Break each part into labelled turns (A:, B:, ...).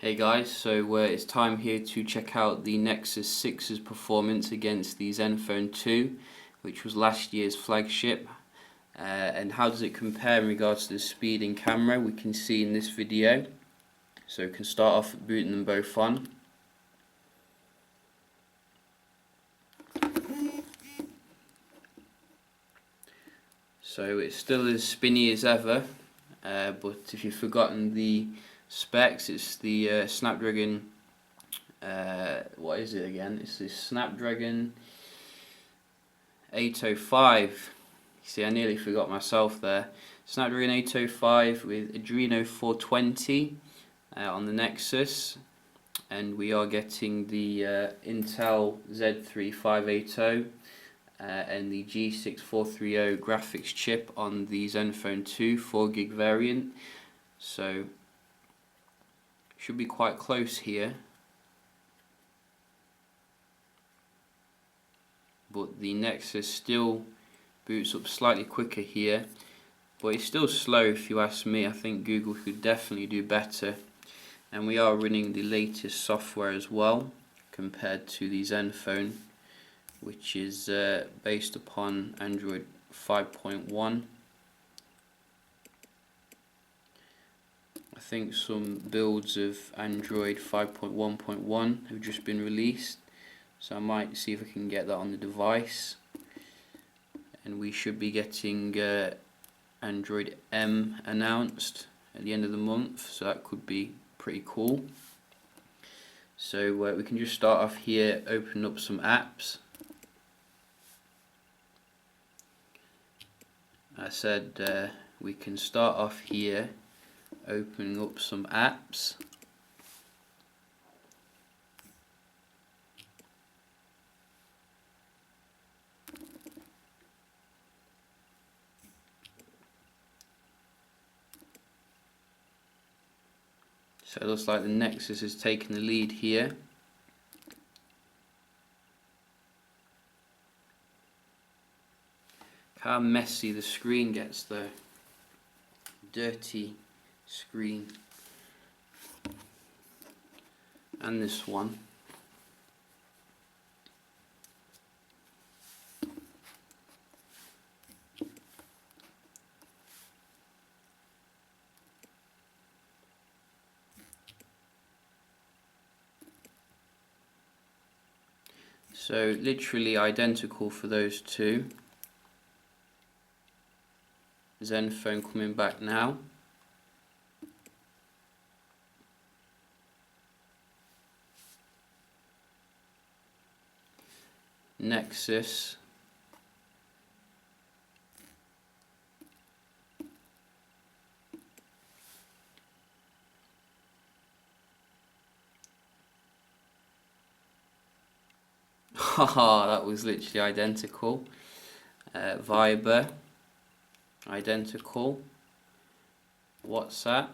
A: Hey guys, so it's time here to check out the Nexus 6's performance against the Zenfone 2, which was last year's flagship. And how does it compare in regards to the speed and camera? We can see in this video. So we can start off booting them both on. So it's still as spinny as ever, but if you've forgotten the specs, it's the Snapdragon, what is it again? It's the Snapdragon 805. You see, I nearly forgot myself there. Snapdragon 805 with Adreno 420 on the Nexus, and we are getting the Intel ZE551ML and the G6430 graphics chip on the Zenfone 2 4GB variant. So should be quite close here, but the Nexus still boots up slightly quicker here, but it's still slow if you ask me. I think Google could definitely do better, and we are running the latest software as well compared to the Zenfone, which is based upon Android 5.1. I think some builds of Android 5.1.1 have just been released, so I might see if I can get that on the device, and we should be getting Android M announced at the end of the month, so that could be pretty cool. So we can just start off here, open up some apps. I said we can start off here opening up some apps. So it looks like the Nexus is taking the lead here. How messy the screen gets though. Dirty screen. And this one. So literally identical for those two. Zenfone coming back now. Nexus. Haha, that was literally identical. Viber, identical. WhatsApp.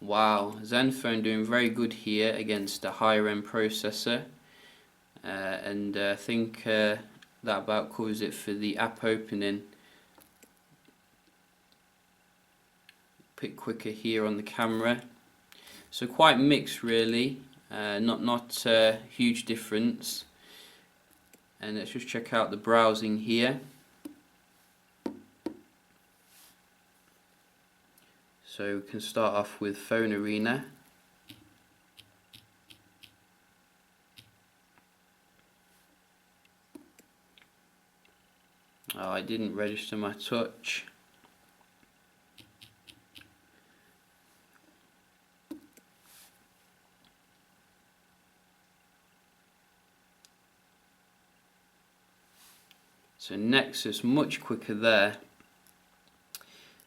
A: Wow, Zenfone doing very good here against a higher end processor, and I think that about covers it for the app opening. Bit quicker here on the camera, so quite mixed really. Not a huge difference. And let's just check out the browsing here. So we can start off with Phone Arena. Oh, I didn't register my touch. So Nexus much quicker there.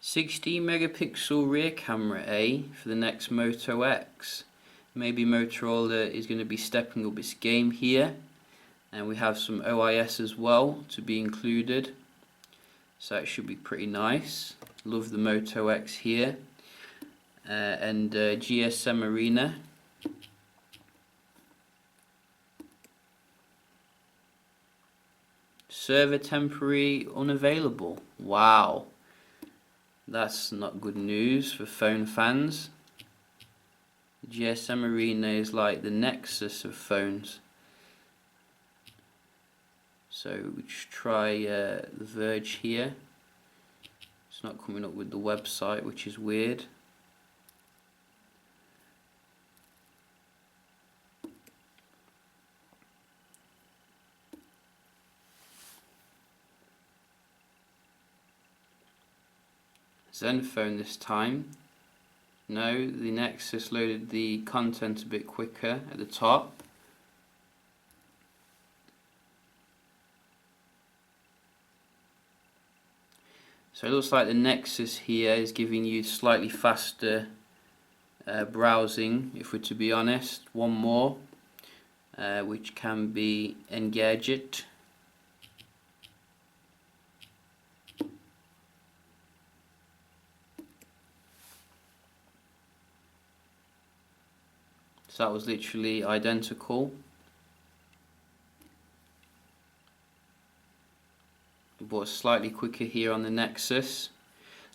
A: 16 megapixel rear camera for the next Moto X. Maybe Motorola is going to be stepping up its game here, and we have some OIS as well to be included, so that should be pretty nice. Love the Moto X here, and GSM Arena. Server temporary unavailable. Wow, that's not good news for phone fans. GSM Arena is like the Nexus of phones. So we just try the Verge here. It's not coming up with the website, which is weird. Zenfone this time. No, the Nexus loaded the content a bit quicker at the top. So it looks like the Nexus here is giving you slightly faster browsing, if we're to be honest. One more, which can be Engadget. So that was literally identical, but slightly quicker here on the Nexus.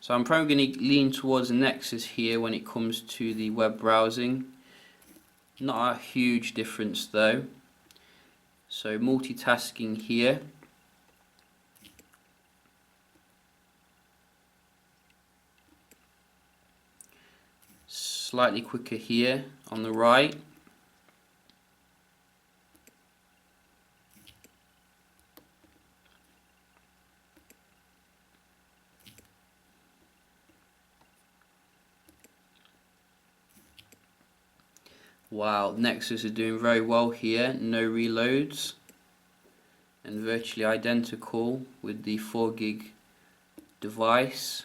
A: So I'm probably going to lean towards the Nexus here when it comes to the web browsing. Not a huge difference though. So multitasking here. Slightly quicker here on the right. Wow, Nexus is doing very well here, no reloads, and virtually identical with the 4 gig device.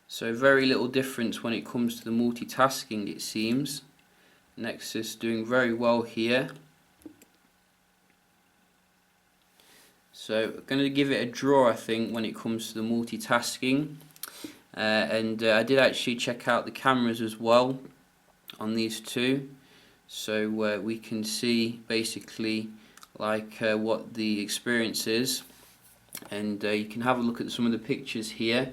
A: So very little difference when it comes to the multitasking, it seems. Nexus doing very well here. So I'm going to give it a draw, I think, when it comes to the multitasking. I did actually check out the cameras as well on these two. So we can see basically like what the experience is. And you can have a look at some of the pictures here.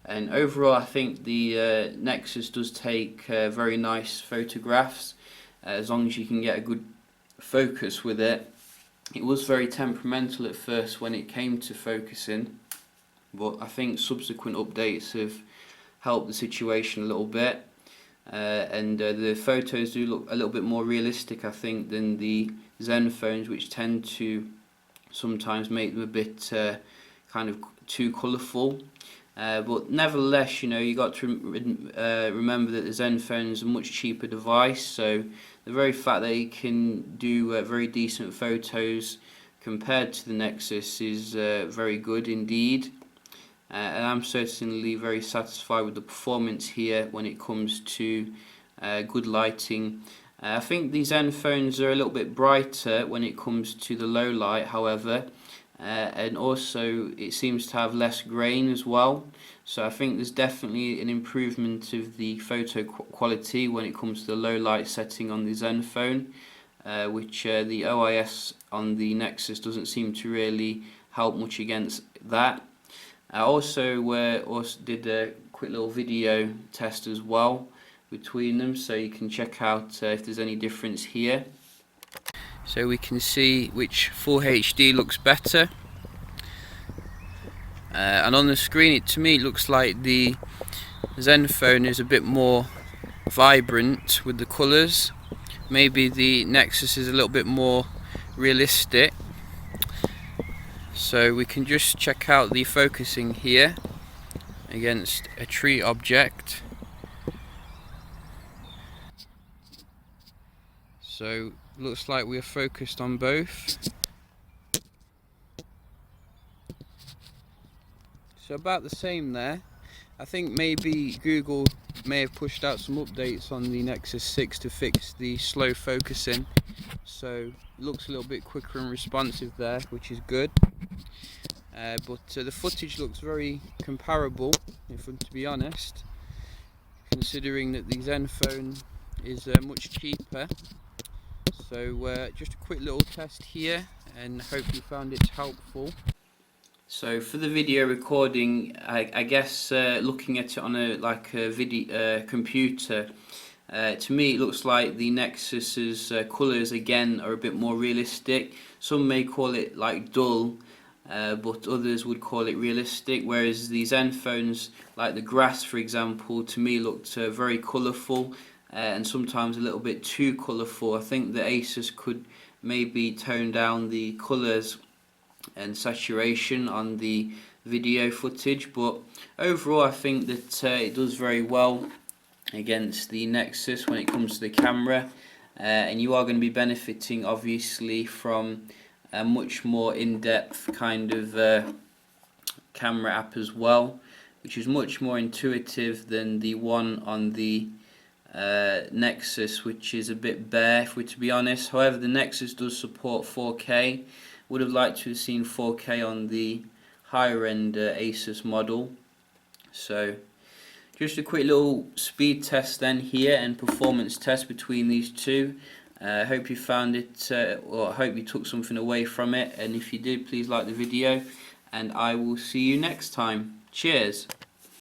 A: And overall, I think the Nexus does take very nice photographs, as long as you can get a good focus with it. It was very temperamental at first when it came to focusing, but I think subsequent updates have helped the situation a little bit. The photos do look a little bit more realistic, I think, than the Zenphones, which tend to sometimes make them a bit kind of too colourful. But nevertheless, you know, you got to remember that the Zenfone is a much cheaper device, so the very fact that it can do very decent photos compared to the Nexus is very good indeed. And I'm certainly very satisfied with the performance here when it comes to good lighting. I think these Zenphones are a little bit brighter when it comes to the low light, however. And also it seems to have less grain as well, so I think there's definitely an improvement of the photo quality when it comes to the low light setting on the Zenfone, which the OIS on the Nexus doesn't seem to really help much against that. I also did a quick little video test as well between them, so you can check out if there's any difference here. So we can see which full HD looks better, and on the screen to me it looks like the Zenfone is a bit more vibrant with the colours. Maybe the Nexus is a little bit more realistic. So we can just check out the focusing here against a tree object. So looks like we're focused on both. So about the same there. I think maybe Google may have pushed out some updates on the Nexus 6 to fix the slow focusing. So it looks a little bit quicker and responsive there, which is good. But the footage looks very comparable, if I'm to be honest, considering that the Zenfone is much cheaper. So just a quick little test here, and hope you found it helpful. So for the video recording, I guess looking at it on a video computer, to me it looks like the Nexus's colours again are a bit more realistic. Some may call it like dull, but others would call it realistic, whereas the Zenfones, like the grass for example, to me looked very colourful and sometimes a little bit too colourful. I think the Asus could maybe tone down the colours and saturation on the video footage, but overall I think that it does very well against the Nexus when it comes to the camera, and you are going to be benefiting obviously from a much more in-depth kind of camera app as well, which is much more intuitive than the one on the Nexus, which is a bit bare if we're to be honest. However, the Nexus does support 4K. Would have liked to have seen 4K on the higher end Asus model. So just a quick little speed test then here and performance test between these two. I hope you found it, or I hope you took something away from it, and if you did, please like the video and I will see you next time. Cheers.